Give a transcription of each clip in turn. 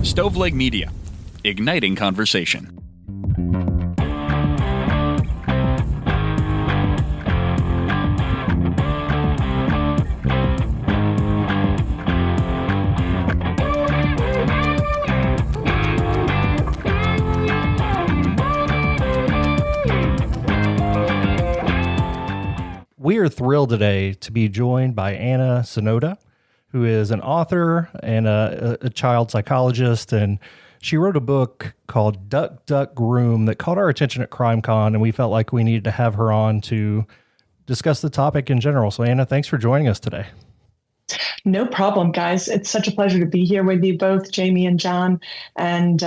Stoveleg Media, igniting conversation. We are thrilled today to be joined by Anna Sonoda, who is an author and a child psychologist, and she wrote a book called Duck Groom that caught our attention at CrimeCon, and we felt like we needed to have her on to discuss the topic in general. So Anna, thanks for joining us today. No problem, guys. It's such a pleasure to be here with you both, Jamie and John. And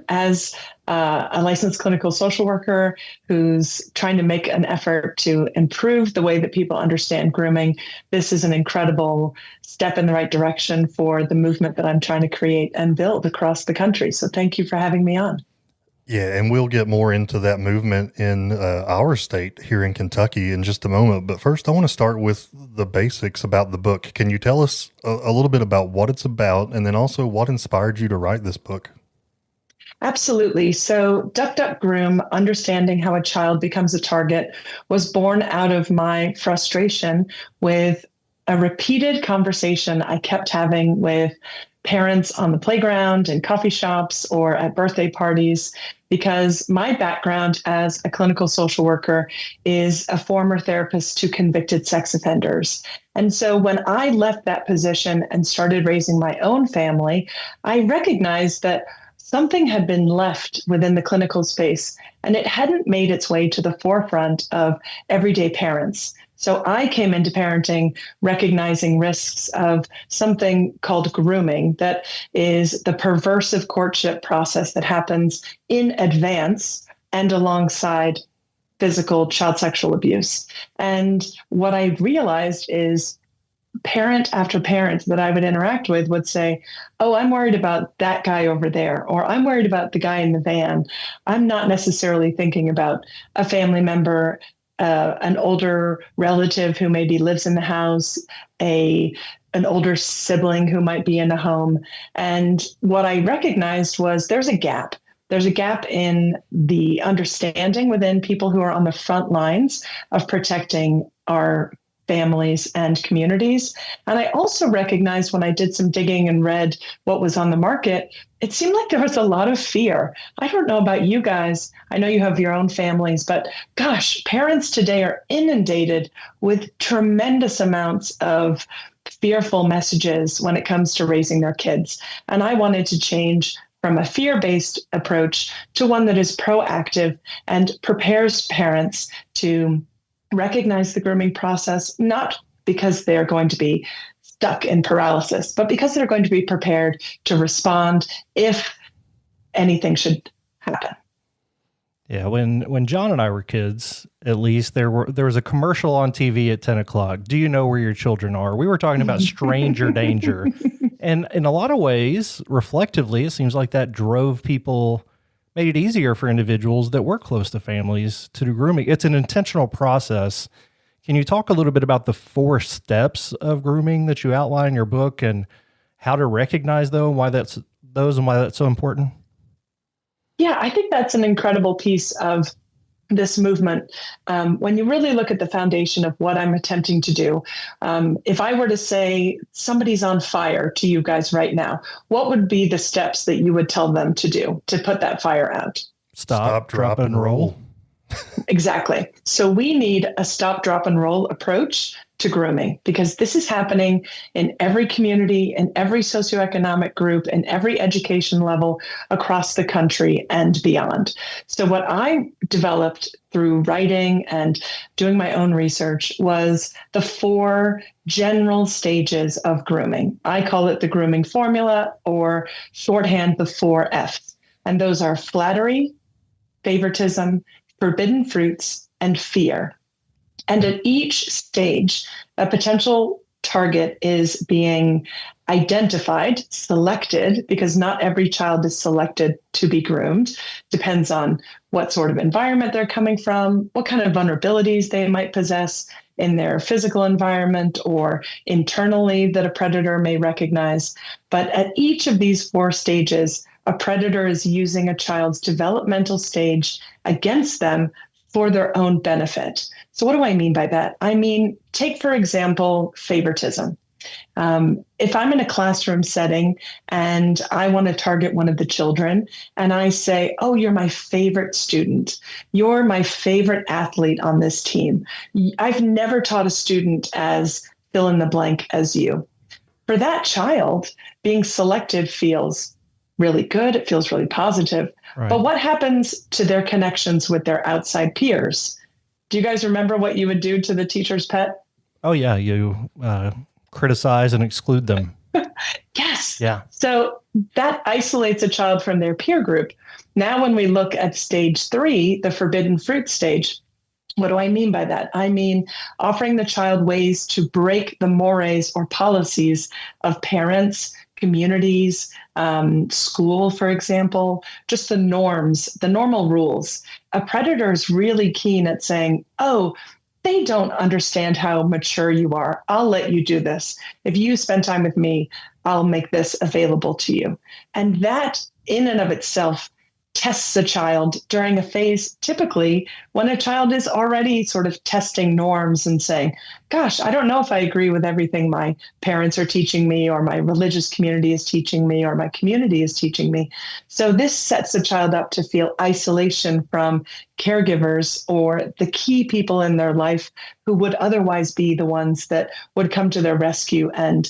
as a licensed clinical social worker who's trying to make an effort to improve the way that people understand grooming, this is an incredible step in the right direction for the movement that I'm trying to create and build across the country. So thank you for having me on. Yeah, and we'll get more into that movement in our state here in Kentucky in just a moment. But first, I want to start with the basics about the book. Can you tell us a little bit about what it's about, and then also what inspired you to write this book? Absolutely. So Duck Groom, Understanding How a Child Becomes a Target, was born out of my frustration with a repeated conversation I kept having with parents on the playground, in coffee shops, or at birthday parties, because my background as a clinical social worker is a former therapist to convicted sex offenders. And so when I left that position and started raising my own family, I recognized that something had been left within the clinical space, and it hadn't made its way to the forefront of everyday parents. So I came into parenting recognizing risks of something called grooming, that is the perversive courtship process that happens in advance and alongside physical child sexual abuse. And what I realized is parent after parent that I would interact with would say, oh, I'm worried about that guy over there, or I'm worried about the guy in the van. I'm not necessarily thinking about a family member, an older relative who maybe lives in the house, an older sibling who might be in a home. And what I recognized was there's a gap. There's a gap in the understanding within people who are on the front lines of protecting our families and communities. And I also recognized when I did some digging and read what was on the market, it seemed like there was a lot of fear. I don't know about you guys. I know you have your own families, but gosh, parents today are inundated with tremendous amounts of fearful messages when it comes to raising their kids. And I wanted to change from a fear-based approach to one that is proactive and prepares parents to recognize the grooming process, not because they're going to be stuck in paralysis, but because they're going to be prepared to respond if anything should happen. Yeah, when John and I were kids, at least there was a commercial on TV at 10 o'clock. Do you know where your children are? We were talking about stranger danger. And in a lot of ways, reflectively, it seems like that drove people, made it easier for individuals that were close to families to do grooming. It's an intentional process. Can you talk a little bit about the 4 steps of grooming that you outline in your book and how to recognize those and why that's so important? Yeah, I think that's an incredible piece of this movement. When you really look at the foundation of what I'm attempting to do, if I were to say somebody's on fire to you guys right now, what would be the steps that you would tell them to do to put that fire out? Stop, drop, and roll. Exactly. So we need a stop, drop, and roll approach to grooming, because this is happening in every community, in every socioeconomic group, in every education level across the country and beyond. So what I developed through writing and doing my own research was the 4 general stages of grooming. I call it the grooming formula, or shorthand, the 4 F's. And those are flattery, favoritism, forbidden fruits, and fear. And at each stage, a potential target is being identified, selected, because not every child is selected to be groomed. Depends on what sort of environment they're coming from, what kind of vulnerabilities they might possess, in their physical environment or internally that a predator may recognize. But at each of these 4 stages, a predator is using a child's developmental stage against them for their own benefit. So what do I mean by that? I mean, take, for example, favoritism. If I'm in a classroom setting and I want to target one of the children and I say, oh, you're my favorite student. You're my favorite athlete on this team. I've never taught a student as fill in the blank as you. For that child, being selected feels really good. It feels really positive. Right. But what happens to their connections with their outside peers? Do you guys remember what you would do to the teacher's pet? Oh, yeah. You criticize and exclude them. Yes. Yeah. So that isolates a child from their peer group. Now, when we look at stage 3, the forbidden fruit stage, what do I mean by that? I mean offering the child ways to break the mores or policies of parents, communities, school, for example, just the norms, the normal rules. A predator is really keen at saying, oh, they don't understand how mature you are. I'll let you do this. If you spend time with me, I'll make this available to you. And that in and of itself tests a child during a phase, typically when a child is already sort of testing norms and saying, gosh, I don't know if I agree with everything my parents are teaching me or my religious community is teaching me or my community is teaching me. So this sets a child up to feel isolation from caregivers or the key people in their life who would otherwise be the ones that would come to their rescue and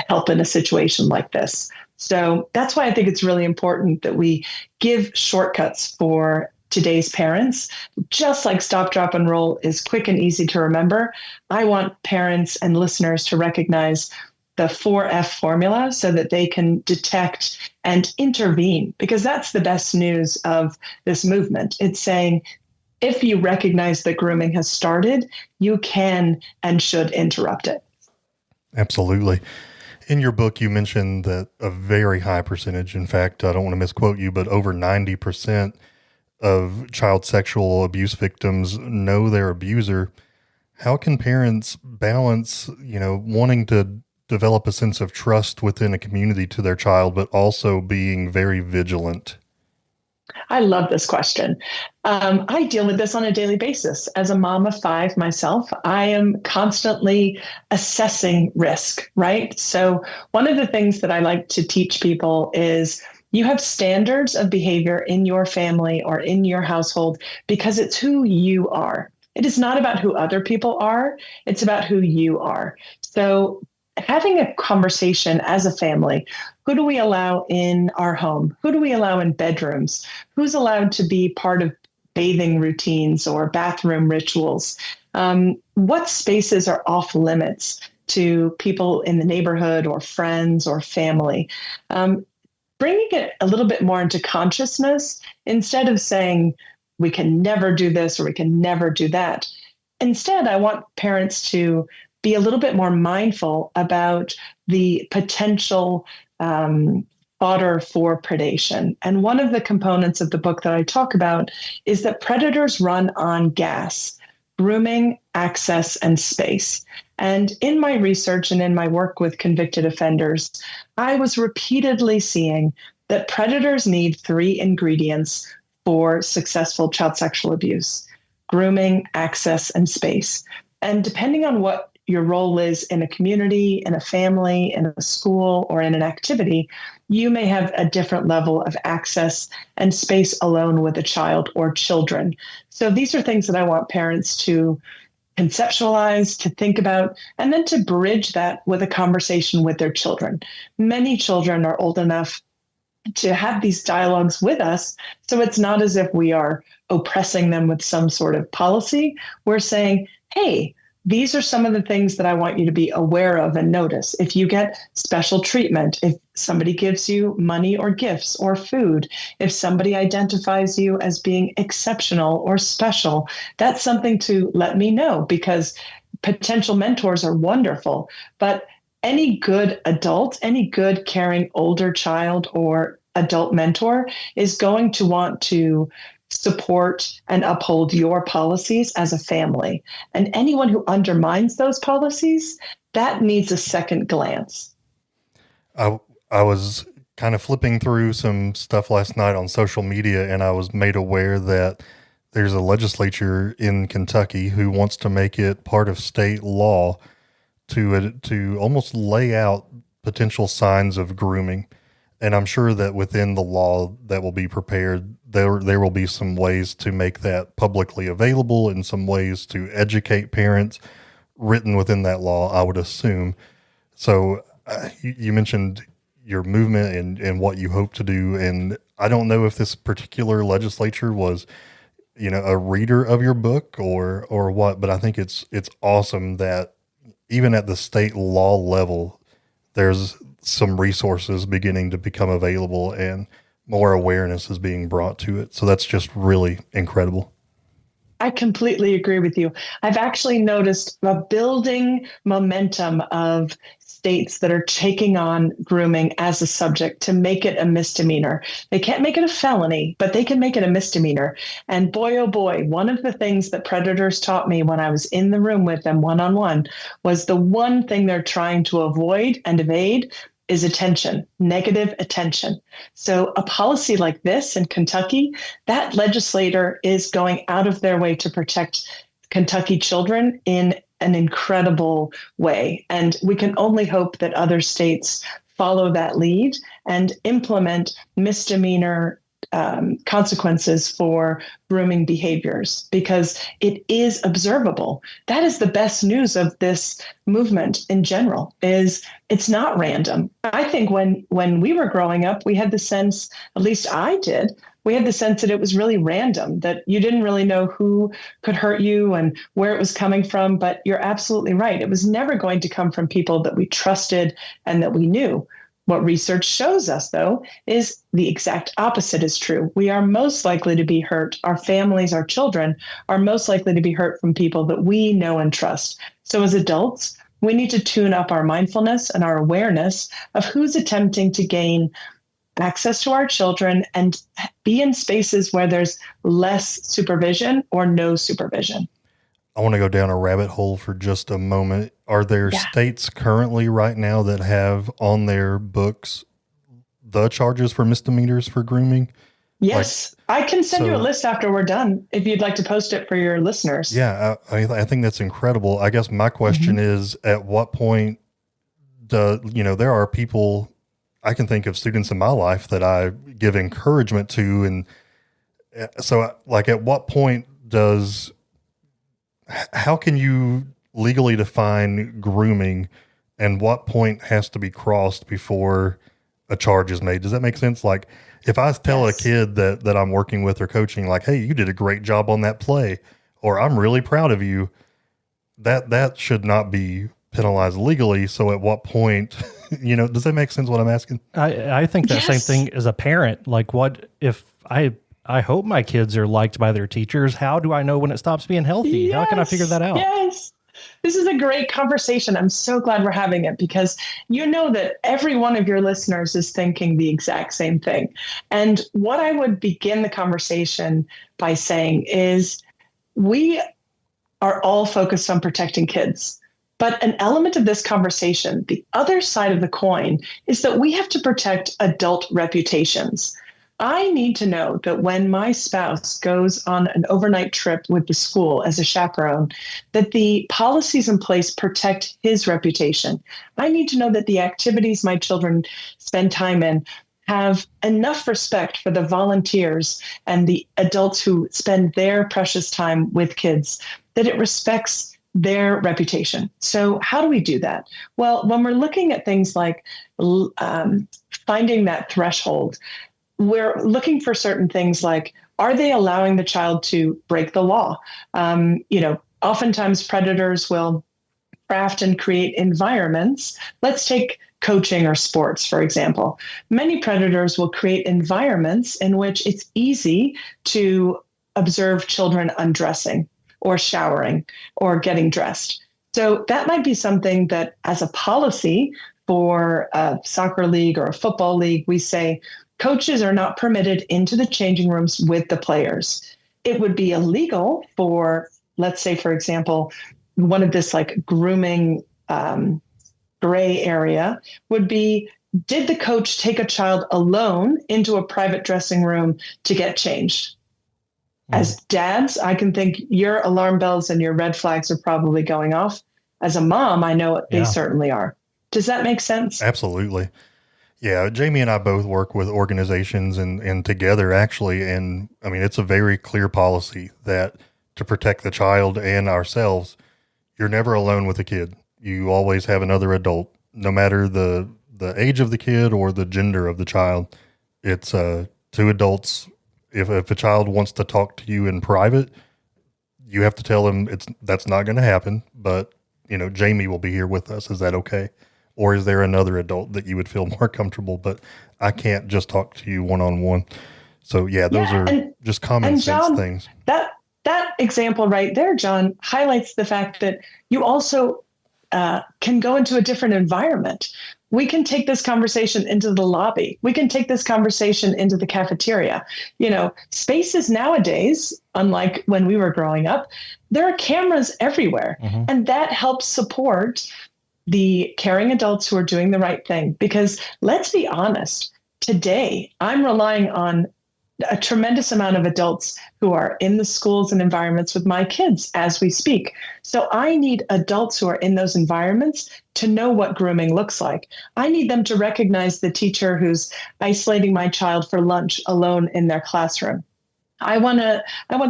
help in a situation like this. So that's why I think it's really important that we give shortcuts for today's parents. Just like Stop, Drop, and Roll is quick and easy to remember, I want parents and listeners to recognize the 4F formula so that they can detect and intervene, because that's the best news of this movement. It's saying, if you recognize that grooming has started, you can and should interrupt it. Absolutely. In your book, you mentioned that a very high percentage, in fact, I don't want to misquote you, but over 90% of child sexual abuse victims know their abuser. How can parents balance, wanting to develop a sense of trust within a community to their child, but also being very vigilant? I love this question. I deal with this on a daily basis. As a mom of 5 myself, I am constantly assessing risk, right? So one of the things that I like to teach people is you have standards of behavior in your family or in your household because it's who you are. It is not about who other people are. It's about who you are. So having a conversation as a family, who do we allow in our home? Who do we allow in bedrooms? Who's allowed to be part of bathing routines or bathroom rituals? What spaces are off limits to people in the neighborhood or friends or family? Bringing it a little bit more into consciousness instead of saying we can never do this or we can never do that. Instead, I want parents to be a little bit more mindful about the potential fodder for predation. And one of the components of the book that I talk about is that predators run on gas: grooming, access, and space. And in my research and in my work with convicted offenders, I was repeatedly seeing that predators need 3 ingredients for successful child sexual abuse: grooming, access, and space. And depending on what your role is in a community, in a family, in a school, or in an activity, you may have a different level of access and space alone with a child or children. So these are things that I want parents to conceptualize, to think about, and then to bridge that with a conversation with their children. Many children are old enough to have these dialogues with us, so it's not as if we are oppressing them with some sort of policy. We're saying, hey, these are some of the things that I want you to be aware of and notice. If you get special treatment, if somebody gives you money or gifts or food, if somebody identifies you as being exceptional or special, that's something to let me know, because potential mentors are wonderful. But any good adult, any good caring older child or adult mentor is going to want to support and uphold your policies as a family. And anyone who undermines those policies, that needs a second glance. I was kind of flipping through some stuff last night on social media, and I was made aware that there's a legislature in Kentucky who wants to make it part of state law to almost lay out potential signs of grooming. And I'm sure that within the law that will be prepared, there will be some ways to make that publicly available and some ways to educate parents written within that law, I would assume. So you mentioned your movement and what you hope to do. And I don't know if this particular legislature was, a reader of your book or what, but I think it's awesome that even at the state law level, there's some resources beginning to become available and more awareness is being brought to it. So that's just really incredible. I completely agree with you. I've actually noticed a building momentum of states that are taking on grooming as a subject to make it a misdemeanor. They can't make it a felony, but they can make it a misdemeanor. And boy, oh boy, one of the things that predators taught me when I was in the room with them one-on-one was the one thing they're trying to avoid and evade is attention, negative attention. So a policy like this in Kentucky, that legislator is going out of their way to protect Kentucky children in an incredible way. And we can only hope that other states follow that lead and implement misdemeanor consequences for grooming behaviors, because it is observable. That is the best news of this movement in general, is it's not random. I think when we were growing up, we had the sense, at least I did, we had the sense that it was really random, that you didn't really know who could hurt you and where it was coming from. But you're absolutely right. It was never going to come from people that we trusted and that we knew. What research shows us, though, is the exact opposite is true. We are most likely to be hurt. Our families, our children are most likely to be hurt from people that we know and trust. So as adults, we need to tune up our mindfulness and our awareness of who's attempting to gain access to our children and be in spaces where there's less supervision or no supervision. I want to go down a rabbit hole for just a moment. Are there states currently right now that have on their books the charges for misdemeanors for grooming? Yes, I can send you a list after we're done if you'd like to post it for your listeners. Yeah, I think that's incredible. I guess my question is, at what point there are people, I can think of students in my life that I give encouragement to. And so at what point how can you legally define grooming, and what point has to be crossed before a charge is made? Does that make sense? Like, if I tell a kid that I'm working with or coaching, like, hey, you did a great job on that play, or I'm really proud of you, that should not be penalized legally. So at what point, does that make sense what I'm asking? I think that same thing as a parent. Like, what if I hope my kids are liked by their teachers. How do I know when it stops being healthy? Yes, how can I figure that out? Yes. This is a great conversation. I'm so glad we're having it, because you know that every one of your listeners is thinking the exact same thing. And what I would begin the conversation by saying is, we are all focused on protecting kids. But an element of this conversation, the other side of the coin, is that we have to protect adult reputations. I need to know that when my spouse goes on an overnight trip with the school as a chaperone, that the policies in place protect his reputation. I need to know that the activities my children spend time in have enough respect for the volunteers and the adults who spend their precious time with kids, that it respects their reputation. So how do we do that? Well, when we're looking at things like finding that threshold, we're looking for certain things like, are they allowing the child to break the law? Oftentimes predators will craft and create environments. Let's take coaching or sports, for example. Many predators will create environments in which it's easy to observe children undressing or showering or getting dressed. So that might be something that, as a policy for a soccer league or a football league, we say coaches are not permitted into the changing rooms with the players. It would be illegal for, let's say, for example, one of this like grooming gray area would be, did the coach take a child alone into a private dressing room to get changed? As dads, I can think your alarm bells and your red flags are probably going off. As a mom, I know they certainly are. Does that make sense? Absolutely. Yeah, Jamie and I both work with organizations and together actually. And I mean, it's a very clear policy that to protect the child and ourselves, you're never alone with a kid. You always have another adult, no matter the age of the kid or the gender of the child. It's two adults. If a child wants to talk to you in private, you have to tell them that's not going to happen. But, Jamie will be here with us. Is that okay? Or is there another adult that you would feel more comfortable? But I can't just talk to you one-on-one. So, those are just common sense John, things. That example right there, John, highlights the fact that you also can go into a different environment. We can take this conversation into the lobby. We can take this conversation into the cafeteria. Spaces nowadays, unlike when we were growing up, there are cameras everywhere. Mm-hmm. And that helps support the caring adults who are doing the right thing. Because let's be honest, today I'm relying on a tremendous amount of adults who are in the schools and environments with my kids as we speak. So I need adults who are in those environments to know what grooming looks like. I need them to recognize the teacher who's isolating my child for lunch alone in their classroom. I want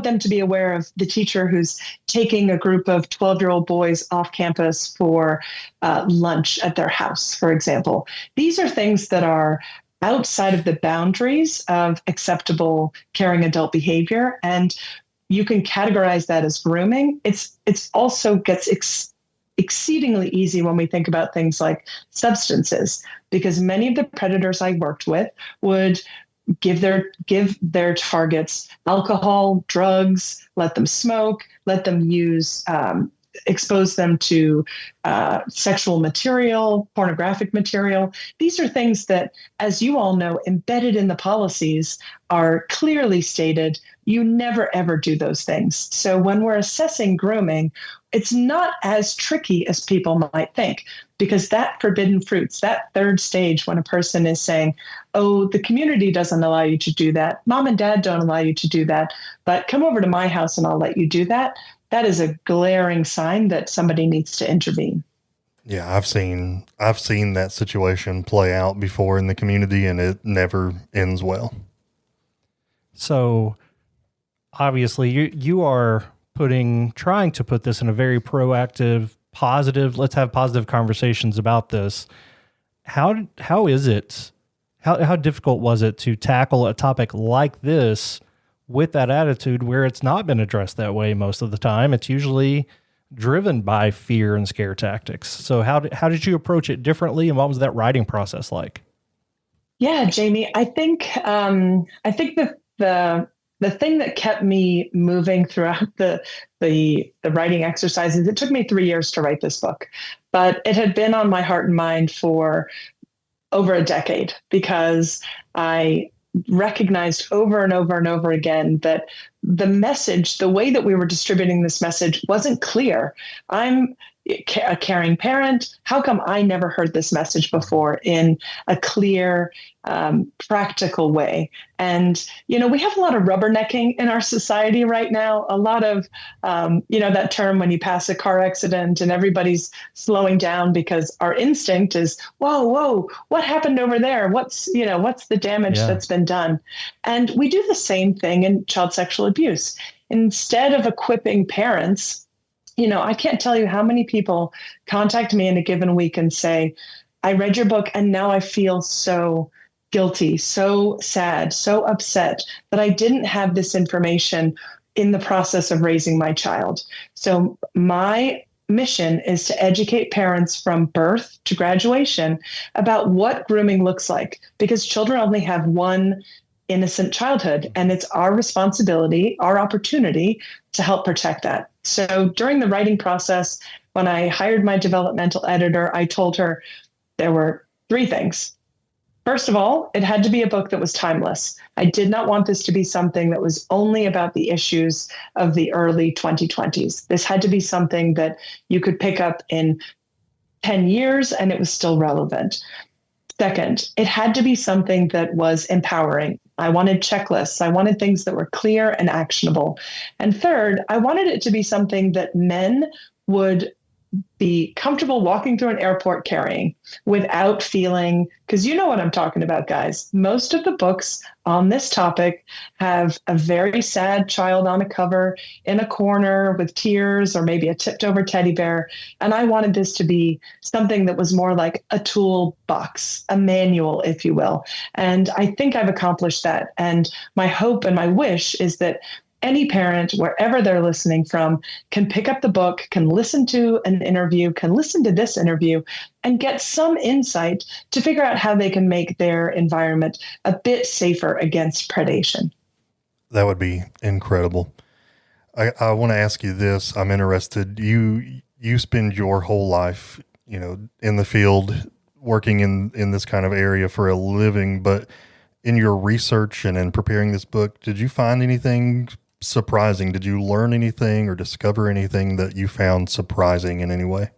them to be aware of the teacher who's taking a group of 12-year-old boys off campus for lunch at their house, for example. These are things that are outside of the boundaries of acceptable caring adult behavior. And you can categorize that as grooming. It's also gets exceedingly easy when we think about things like substances, because many of the predators I worked with would give their targets alcohol, drugs, let them smoke, let them use expose them to sexual material, pornographic material. These are things that, as you all know, embedded in the policies are clearly stated. You never, ever do those things. So when we're assessing grooming, it's not as tricky as people might think, because that forbidden fruits, that third stage when a person is saying, oh, the community doesn't allow you to do that, mom and dad don't allow you to do that, but come over to my house and I'll let you do that. That is a glaring sign that somebody needs to intervene. Yeah, I've seen that situation play out before in the community, and it never ends well. So obviously you are trying to put this in a very proactive, positive, let's have positive conversations about this. How is it? How difficult was it to tackle a topic like this with that attitude where it's not been addressed that way most of the time? It's usually driven by fear and scare tactics. So how did you approach it differently, and what was that writing process like? Yeah, Jamie, I think the thing that kept me moving throughout the writing exercises, it took me 3 years to write this book, but it had been on my heart and mind for over a decade, because I recognized over and over and over again that the message, the way that we were distributing this message wasn't clear. I'm a caring parent. How come I never heard this message before in a clear, practical way? And, we have a lot of rubbernecking in our society right now. A lot of, that term when you pass a car accident and everybody's slowing down because our instinct is, whoa, what happened over there? What's the damage that's been done? And we do the same thing in child sexual abuse. Instead of equipping parents, I can't tell you how many people contact me in a given week and say, I read your book and now I feel so guilty, so sad, so upset that I didn't have this information in the process of raising my child. So my mission is to educate parents from birth to graduation about what grooming looks like, because children only have one innocent childhood, and it's our responsibility, our opportunity to help protect that. So during the writing process, when I hired my developmental editor, I told her, there were three things. First of all, it had to be a book that was timeless. I did not want this to be something that was only about the issues of the early 2020s. This had to be something that you could pick up in 10 years and it was still relevant. Second, it had to be something that was empowering. I wanted checklists. I wanted things that were clear and actionable. And third, I wanted it to be something that men would be comfortable walking through an airport carrying without feeling, because you know what I'm talking about, guys. Most of the books on this topic have a very sad child on a cover in a corner with tears or maybe a tipped over teddy bear. And I wanted this to be something that was more like a toolbox, a manual, if you will. And I think I've accomplished that. And my hope and my wish is that any parent, wherever they're listening from, can pick up the book, can listen to an interview, can listen to this interview, and get some insight to figure out how they can make their environment a bit safer against predation. That would be incredible. I want to ask you this. I'm interested. You spend your whole life, in the field, working in this kind of area for a living, but in your research and in preparing this book, did you find anything surprising? Did you learn anything or discover anything that you found surprising in any way?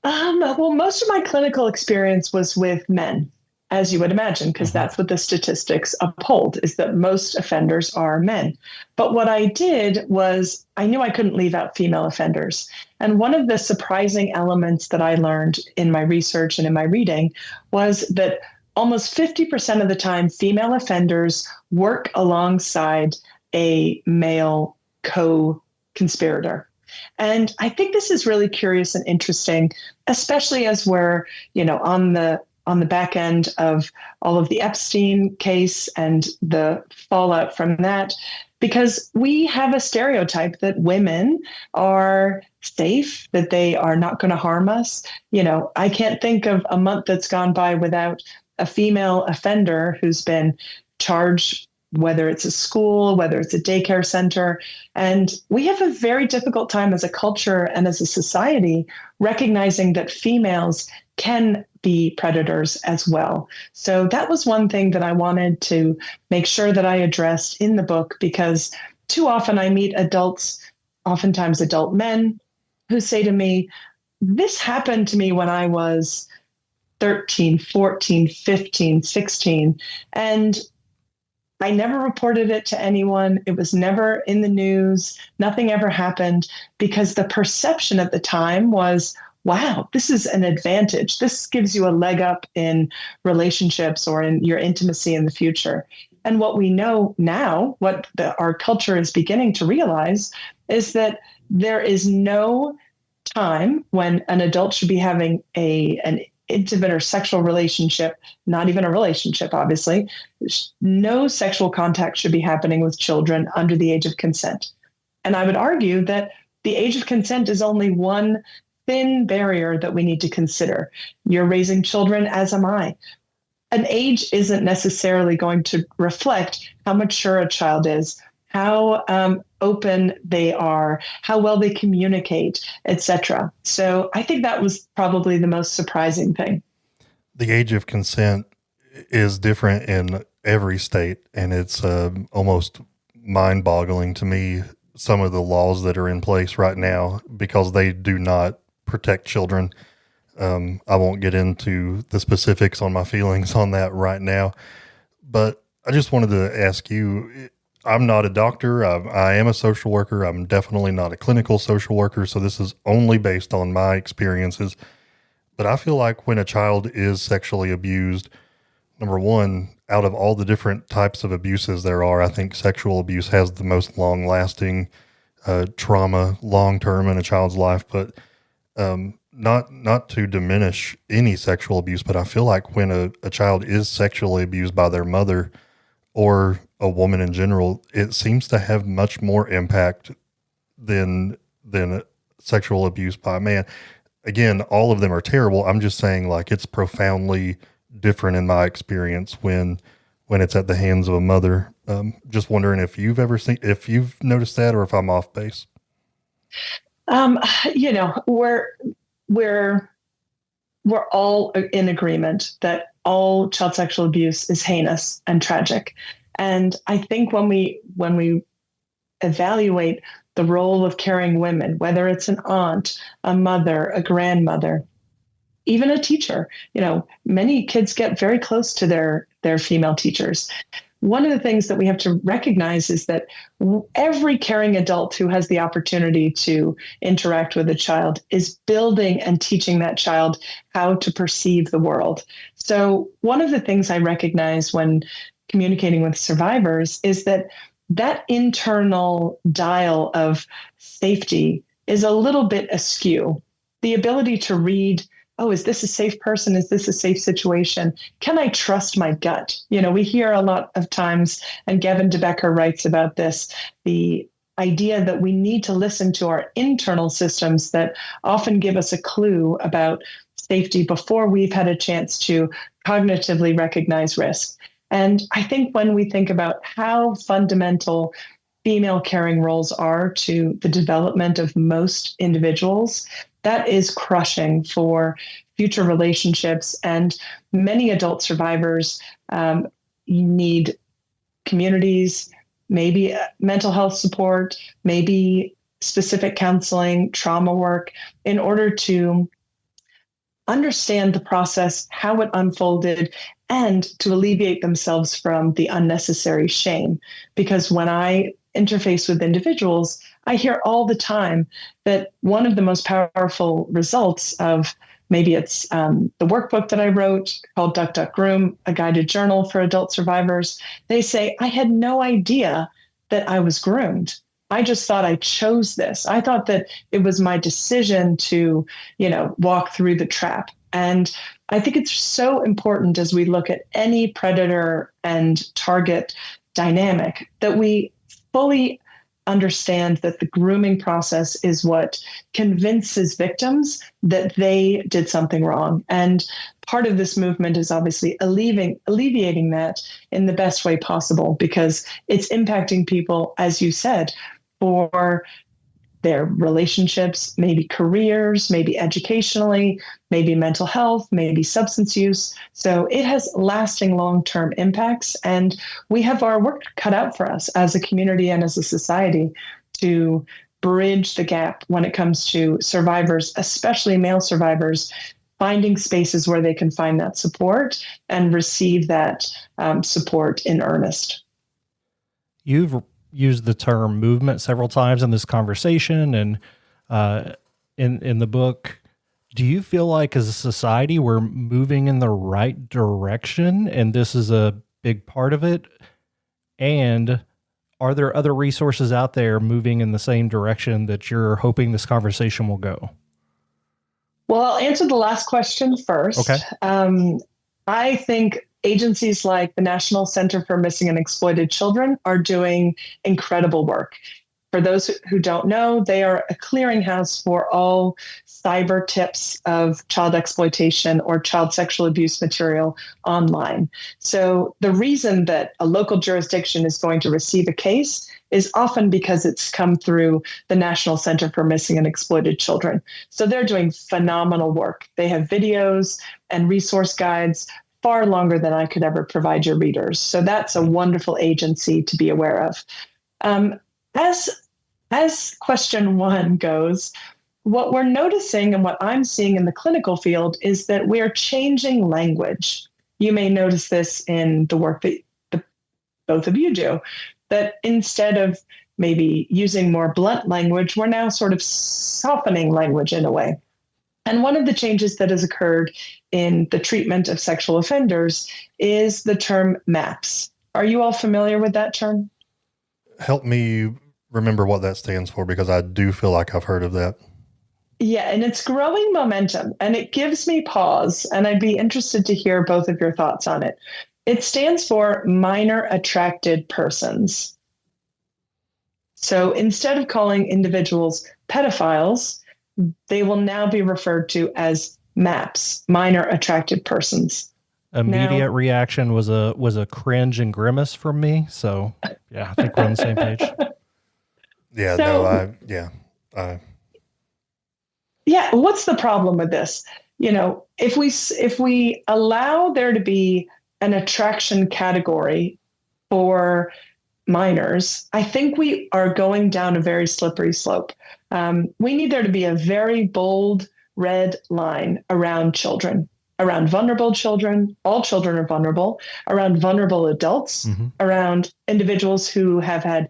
Well, most of my clinical experience was with men, as you would imagine, because that's what the statistics uphold, is that most offenders are men. But what I did was I knew I couldn't leave out female offenders. And one of the surprising elements that I learned in my research and in my reading was that almost 50% of the time, female offenders work alongside a male co-conspirator. And I think this is really curious and interesting, especially as we're, on the back end of all of the Epstein case and the fallout from that, because we have a stereotype that women are safe, that they are not going to harm us. I can't think of a month that's gone by without a female offender who's been charged, whether it's a school, whether it's a daycare center. And we have a very difficult time as a culture and as a society recognizing that females can be predators as well. So that was one thing that I wanted to make sure that I addressed in the book, because too often I meet adults, oftentimes adult men, who say to me, this happened to me when I was 13, 14, 15, 16. And I never reported it to anyone. It was never in the news. Nothing ever happened, because the perception at the time was, wow, this is an advantage. This gives you a leg up in relationships or in your intimacy in the future. And what we know now, what our culture is beginning to realize, is that there is no time when an adult should be having an intimate or sexual relationship, not even a relationship, obviously. No sexual contact should be happening with children under the age of consent. And I would argue that the age of consent is only one thin barrier that we need to consider. You're raising children, as am I. An age isn't necessarily going to reflect how mature a child is, how open they are, how well they communicate, etc. So I think that was probably the most surprising thing. The age of consent is different in every state, and it's almost mind-boggling to me, some of the laws that are in place right now, because they do not protect children. I won't get into the specifics on my feelings on that right now, but I just wanted to ask you, I'm not a doctor. I am a social worker. I'm definitely not a clinical social worker. So this is only based on my experiences. But I feel like when a child is sexually abused, number one, out of all the different types of abuses there are, I think sexual abuse has the most long-lasting trauma long-term in a child's life. But not to diminish any sexual abuse, but I feel like when a child is sexually abused by their mother or a woman in general, it seems to have much more impact than sexual abuse by a man. Again, all of them are terrible. I'm just saying, like, it's profoundly different in my experience when it's at the hands of a mother. Just wondering if you've noticed that, or if I'm off base. we're all in agreement that all child sexual abuse is heinous and tragic. And I think when we evaluate the role of caring women, whether it's an aunt, a mother, a grandmother, even a teacher, many kids get very close to their female teachers. One of the things that we have to recognize is that every caring adult who has the opportunity to interact with a child is building and teaching that child how to perceive the world. So one of the things I recognize when communicating with survivors is that internal dial of safety is a little bit askew. The ability to read, oh, is this a safe person? Is this a safe situation? Can I trust my gut? We hear a lot of times, and Gavin DeBecker writes about this, the idea that we need to listen to our internal systems that often give us a clue about safety before we've had a chance to cognitively recognize risk. And I think when we think about how fundamental female caring roles are to the development of most individuals, that is crushing for future relationships. And many adult survivors need communities, maybe mental health support, maybe specific counseling, trauma work, in order to understand the process, how it unfolded, and to alleviate themselves from the unnecessary shame. Because when I interface with individuals, I hear all the time that one of the most powerful results of, maybe it's the workbook that I wrote called Duck Groom, a guided journal for adult survivors. They say, I had no idea that I was groomed. I just thought I chose this. I thought that it was my decision to, walk through the trap. And I think it's so important as we look at any predator and target dynamic that we fully understand that the grooming process is what convinces victims that they did something wrong. And part of this movement is obviously alleviating that in the best way possible, because it's impacting people, as you said, for their relationships, maybe careers, maybe educationally, maybe mental health, maybe substance use. So it has lasting long-term impacts. And we have our work cut out for us as a community and as a society to bridge the gap when it comes to survivors, especially male survivors, finding spaces where they can find that support and receive that support in earnest. You've used the term movement several times in this conversation and in the book. Do you feel like as a society we're moving in the right direction and this is a big part of it? And are there other resources out there moving in the same direction that you're hoping this conversation will go? Well, I'll answer the last question first. Okay. I think agencies like the National Center for Missing and Exploited Children are doing incredible work. For those who don't know, they are a clearinghouse for all cyber tips of child exploitation or child sexual abuse material online. So the reason that a local jurisdiction is going to receive a case is often because it's come through the National Center for Missing and Exploited Children. So they're doing phenomenal work. They have videos and resource guides far longer than I could ever provide your readers. So that's a wonderful agency to be aware of. As question one goes, what we're noticing and what I'm seeing in the clinical field is that we're changing language. You may notice this in the work that both of you do, that instead of maybe using more blunt language, we're now sort of softening language in a way. And one of the changes that has occurred in the treatment of sexual offenders is the term MAPS. Are you all familiar with that term? Help me remember what that stands for, because I do feel like I've heard of that. Yeah, and it's growing momentum, and it gives me pause, and I'd be interested to hear both of your thoughts on it. It stands for minor attracted persons. So instead of calling individuals pedophiles, they will now be referred to as MAPS, minor attracted persons. Immediate reaction was a cringe and grimace from me. So yeah, I think we're on the same page. Yeah, Yeah, what's the problem with this? if we allow there to be an attraction category for minors, I think we are going down a very slippery slope. We need there to be a very bold red line around children, around vulnerable children. All children are vulnerable, around vulnerable adults, around individuals who have had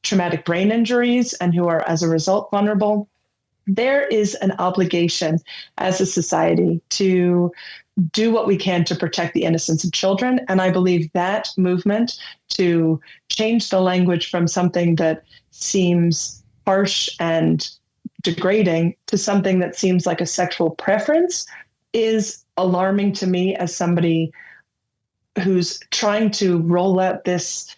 traumatic brain injuries and who are, as a result, vulnerable. There is an obligation as a society to do what we can to protect the innocence of children. And I believe that movement to change the language from something that seems harsh and degrading to something that seems like a sexual preference is alarming to me as somebody who's trying to roll out this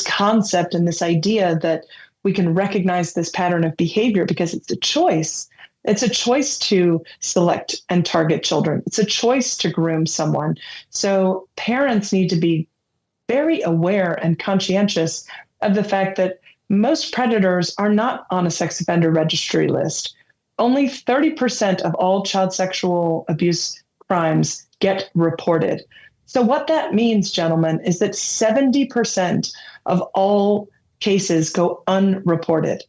concept and this idea that we can recognize this pattern of behavior because it's a choice. It's a choice to select and target children. It's a choice to groom someone. So parents need to be very aware and conscientious of the fact that most predators are not on a sex offender registry list. Only 30% of all child sexual abuse crimes get reported. So what that means, gentlemen, is that 70% of all cases go unreported.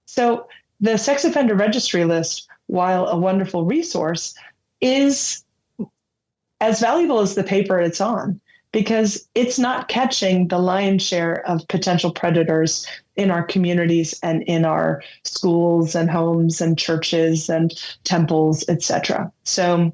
So the sex offender registry list, while a wonderful resource, is as valuable as the paper it's on because it's not catching the lion's share of potential predators in our communities and in our schools and homes and churches and temples, etc. So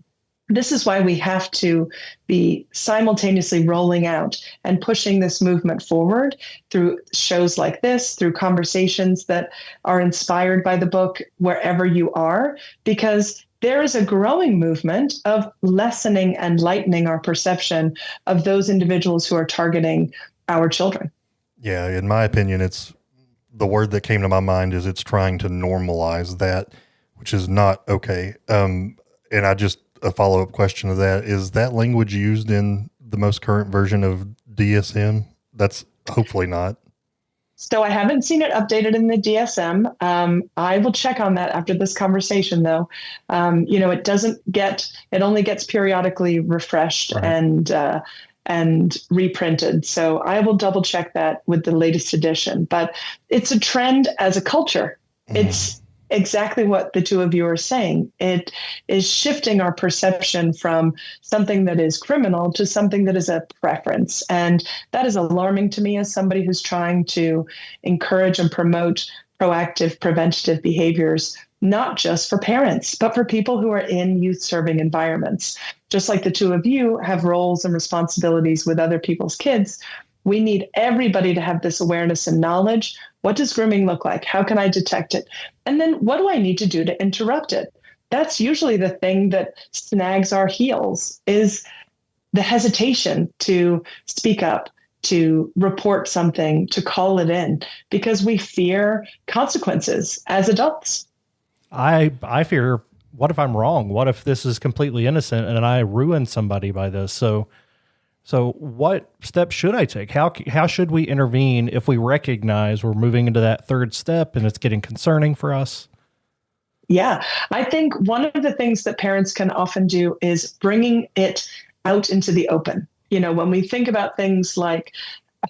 this is why we have to be simultaneously rolling out and pushing this movement forward through shows like this, through conversations that are inspired by the book wherever you are, because there is a growing movement of lessening and lightening our perception of those individuals who are targeting our children. Yeah, in my opinion, it's the word that came to my mind is it's trying to normalize that, which is not okay. And I just, a follow-up question to that, is that language used in the most current version of DSM? That's hopefully not. So I haven't seen it updated in the DSM. I will check on that after this conversation, though. It only gets periodically refreshed right. and reprinted. So I will double check that with the latest edition. But it's a trend as a culture. It's exactly what the two of you are saying. It is shifting our perception from something that is criminal to something that is a preference. And that is alarming to me as somebody who's trying to encourage and promote proactive, preventative behaviors, not just for parents, but for people who are in youth serving environments. Just like the two of you have roles and responsibilities with other people's kids, we need everybody to have this awareness and knowledge. What does grooming look like? How can I detect it? And then what do I need to do to interrupt it? That's usually the thing that snags our heels, is the hesitation to speak up, to report something, to call it in, because we fear consequences as adults. I fear, what if I'm wrong? What if this is completely innocent and I ruin somebody by this? So what steps should I take? How should we intervene if we recognize we're moving into that third step and it's getting concerning for us? Yeah, I think one of the things that parents can often do is bringing it out into the open. When we think about things like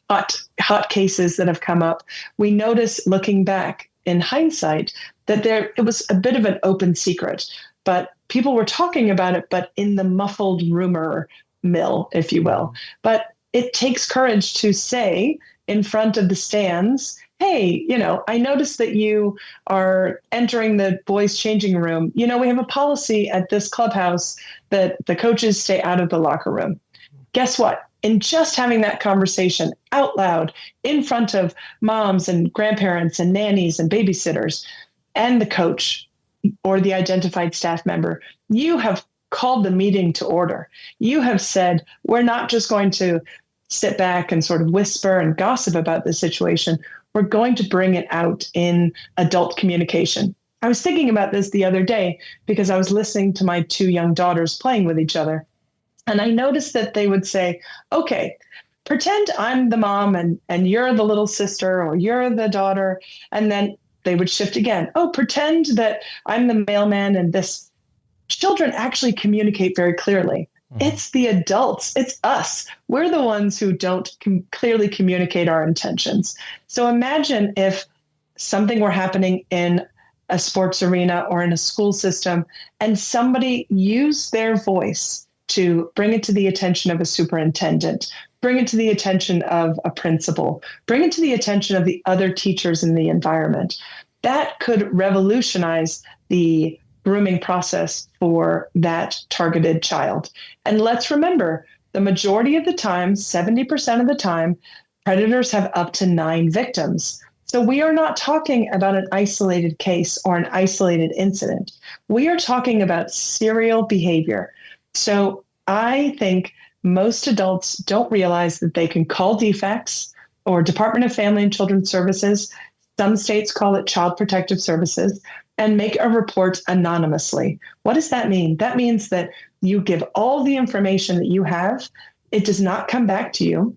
hot cases that have come up, we notice looking back in hindsight that it was a bit of an open secret, but people were talking about it, but in the muffled rumor mill, if you will. But it takes courage to say in front of the stands, hey, I noticed that you are entering the boys' changing room. We have a policy at this clubhouse that the coaches stay out of the locker room. Guess what? In just having that conversation out loud in front of moms and grandparents and nannies and babysitters and the coach or the identified staff member, you have called the meeting to order. You have said, we're not just going to sit back and sort of whisper and gossip about the situation. We're going to bring it out in adult communication. I was thinking about this the other day because I was listening to my two young daughters playing with each other. And I noticed that they would say, okay, pretend I'm the mom and you're the little sister or you're the daughter. And then they would shift again. Oh, pretend that I'm the mailman and this children actually communicate very clearly. It's the adults, it's us. We're the ones who don't clearly communicate our intentions. So imagine if something were happening in a sports arena or in a school system, and somebody used their voice to bring it to the attention of a superintendent, bring it to the attention of a principal, bring it to the attention of the other teachers in the environment. That could revolutionize the grooming process for that targeted child. And let's remember, the majority of the time, 70% of the time, predators have up to 9 victims. So we are not talking about an isolated case or an isolated incident. We are talking about serial behavior. So I think most adults don't realize that they can call DFACS or Department of Family and Children's Services. Some states call it Child Protective Services, and make a report anonymously. What does that mean? That means that you give all the information that you have. It does not come back to you.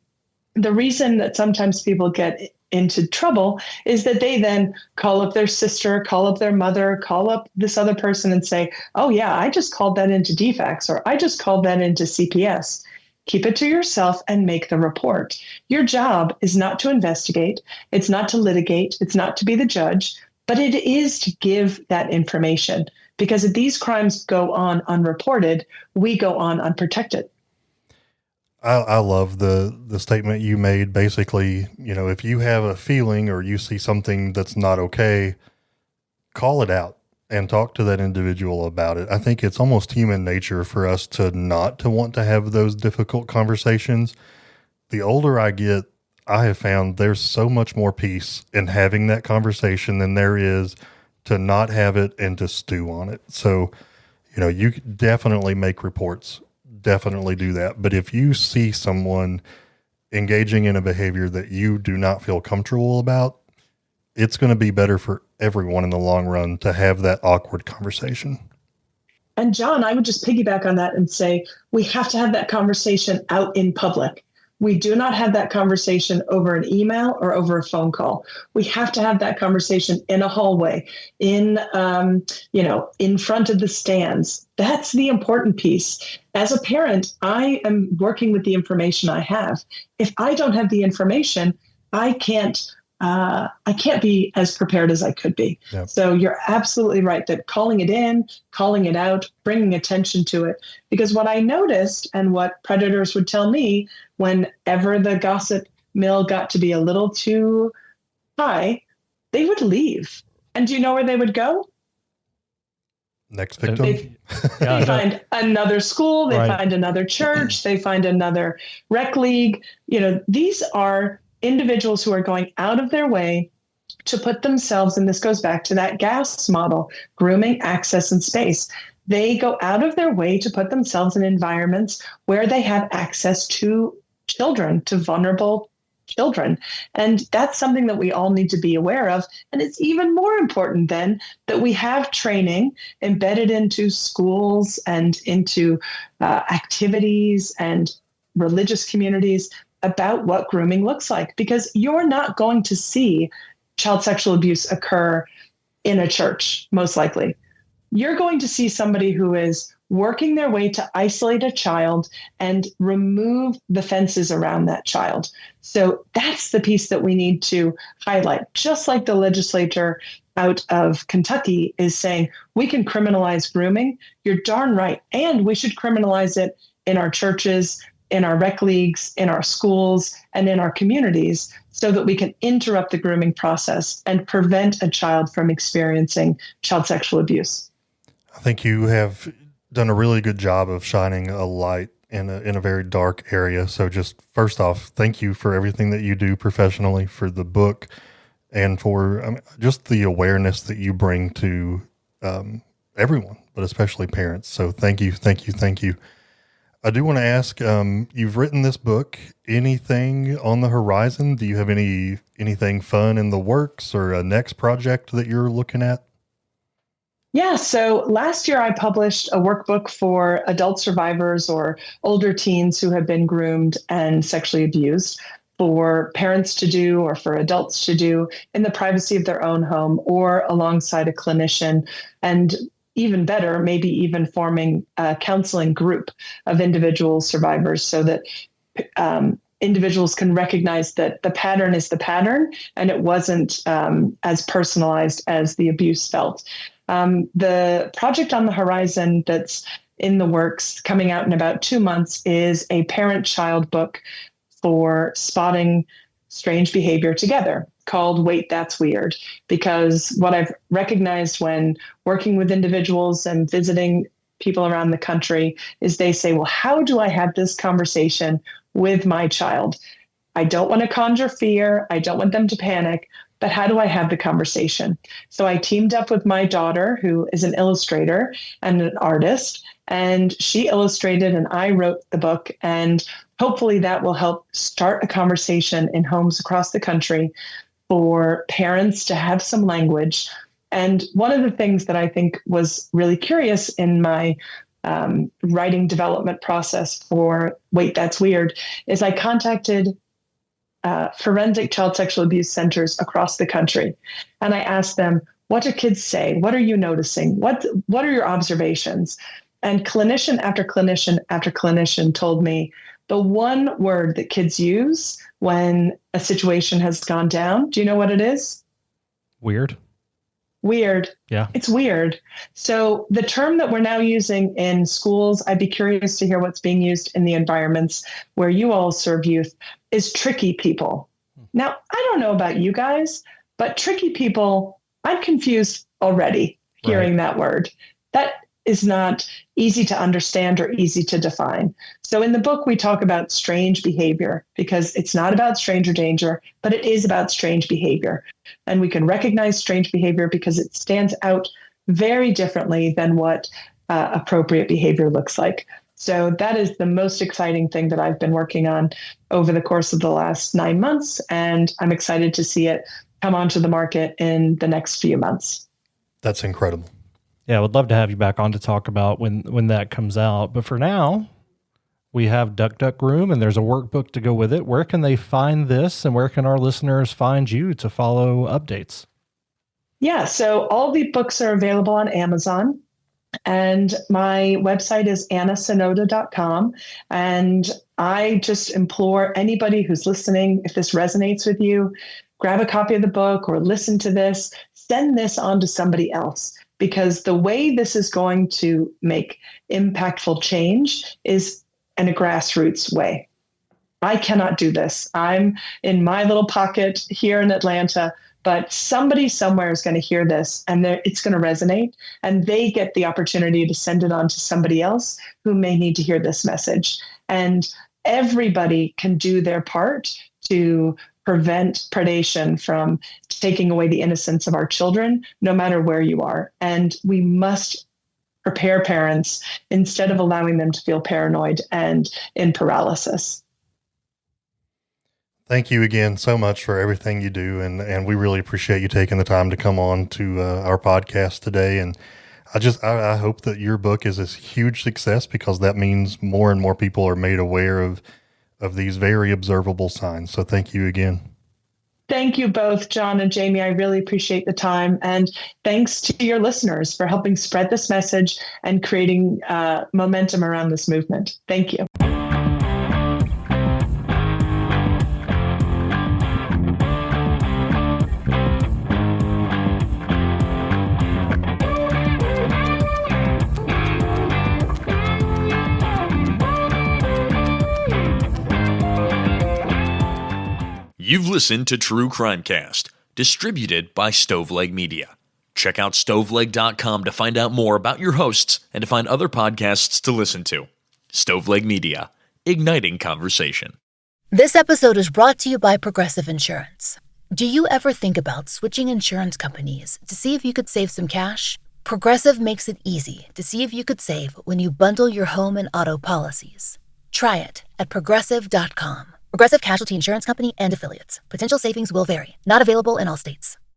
The reason that sometimes people get into trouble is that they then call up their sister, call up their mother, call up this other person and say, oh yeah, I just called that into DFACS, or I just called that into CPS. Keep it to yourself and make the report. Your job is not to investigate. It's not to litigate. It's not to be the judge, but it is to give that information, because if these crimes go on unreported, we go on unprotected. I love the statement you made. Basically, if you have a feeling or you see something that's not okay, call it out and talk to that individual about it. I think it's almost human nature for us to not to want to have those difficult conversations. The older I get, I have found there's so much more peace in having that conversation than there is to not have it and to stew on it. So, you definitely make reports. Definitely do that. But if you see someone engaging in a behavior that you do not feel comfortable about, it's going to be better for everyone in the long run to have that awkward conversation. And John, I would just piggyback on that and say, we have to have that conversation out in public. We do not have that conversation over an email or over a phone call. We have to have that conversation in a hallway, in front of the stands. That's the important piece. As a parent, I am working with the information I have. If I don't have the information, I can't be as prepared as I could be. Yep. So you're absolutely right that calling it in, calling it out, bringing attention to it. Because what I noticed and what predators would tell me whenever the gossip mill got to be a little too high, they would leave. And do you know where they would go? Next victim. They find another school, they find another church, they find another rec league. These are individuals who are going out of their way to put themselves, and this goes back to that GAS model, grooming, access, and space. They go out of their way to put themselves in environments where they have access to children, to vulnerable children. And that's something that we all need to be aware of. And it's even more important then that we have training embedded into schools and into activities and religious communities about what grooming looks like, because you're not going to see child sexual abuse occur in a church, most likely. You're going to see somebody who is working their way to isolate a child and remove the fences around that child. So that's the piece that we need to highlight. Just like the legislature out of Kentucky is saying, we can criminalize grooming, you're darn right. And we should criminalize it in our churches, in our rec leagues, in our schools, and in our communities, so that we can interrupt the grooming process and prevent a child from experiencing child sexual abuse. I think you have done a really good job of shining a light in a very dark area. So just first off, thank you for everything that you do professionally, for the book, and for just the awareness that you bring to everyone, but especially parents. So thank you. I do want to ask, you've written this book. Anything on the horizon? Do you have anything fun in the works or a next project that you're looking at? Yeah, so last year I published a workbook for adult survivors or older teens who have been groomed and sexually abused, for parents to do or for adults to do in the privacy of their own home or alongside a clinician. And even better, maybe even forming a counseling group of individual survivors so that individuals can recognize that the pattern is the pattern and it wasn't as personalized as the abuse felt. The project on the horizon that's in the works, coming out in about 2 months, is a parent-child book for spotting strange behavior together, called Wait, That's Weird. Because what I've recognized when working with individuals and visiting people around the country is they say, well, how do I have this conversation with my child? I don't want to conjure fear. I don't want them to panic, but how do I have the conversation? So I teamed up with my daughter, who is an illustrator and an artist, and she illustrated and I wrote the book. And hopefully that will help start a conversation in homes across the country for parents to have some language. And one of the things that I think was really curious in my writing development process for Wait, That's Weird is I contacted forensic child sexual abuse centers across the country. And I asked them, what do kids say? What are you noticing? What are your observations? And clinician after clinician after clinician told me the one word that kids use when a situation has gone down, do you know what it is? Weird. Weird. Yeah. It's weird. So the term that we're now using in schools, I'd be curious to hear what's being used in the environments where you all serve youth, is tricky people. Now, I don't know about you guys, but tricky people, I'm confused already hearing that word. That is not easy to understand or easy to define. So in the book, we talk about strange behavior because it's not about stranger danger, but it is about strange behavior. And we can recognize strange behavior because it stands out very differently than what appropriate behavior looks like. So that is the most exciting thing that I've been working on over the course of the last 9 months. And I'm excited to see it come onto the market in the next few months. That's incredible. Yeah, I would love to have you back on to talk about when that comes out. But for now, we have Duck Groom, and there's a workbook to go with it. Where can they find this, and where can our listeners find you to follow updates? Yeah, so all the books are available on Amazon. And my website is annasonoda.com. And I just implore anybody who's listening, if this resonates with you, grab a copy of the book or listen to this, send this on to somebody else. Because the way this is going to make impactful change is in a grassroots way. I cannot do this. I'm in my little pocket here in Atlanta, but somebody somewhere is going to hear this and it's going to resonate, and they get the opportunity to send it on to somebody else who may need to hear this message. And everybody can do their part to prevent predation from taking away the innocence of our children, no matter where you are. And we must prepare parents instead of allowing them to feel paranoid and in paralysis. Thank you again so much for everything you do. And we really appreciate you taking the time to come on to our podcast today. And I hope that your book is a huge success, because that means more and more people are made aware of these very observable signs. So thank you again. Thank you both, John and Jamie. I really appreciate the time. And thanks to your listeners for helping spread this message and creating momentum around this movement. Thank you. You've listened to True Crimecast, distributed by Stoveleg Media. Check out stoveleg.com to find out more about your hosts and to find other podcasts to listen to. Stoveleg Media, igniting conversation. This episode is brought to you by Progressive Insurance. Do you ever think about switching insurance companies to see if you could save some cash? Progressive makes it easy to see if you could save when you bundle your home and auto policies. Try it at Progressive.com. Progressive Casualty Insurance Company and Affiliates. Potential savings will vary. Not available in all states.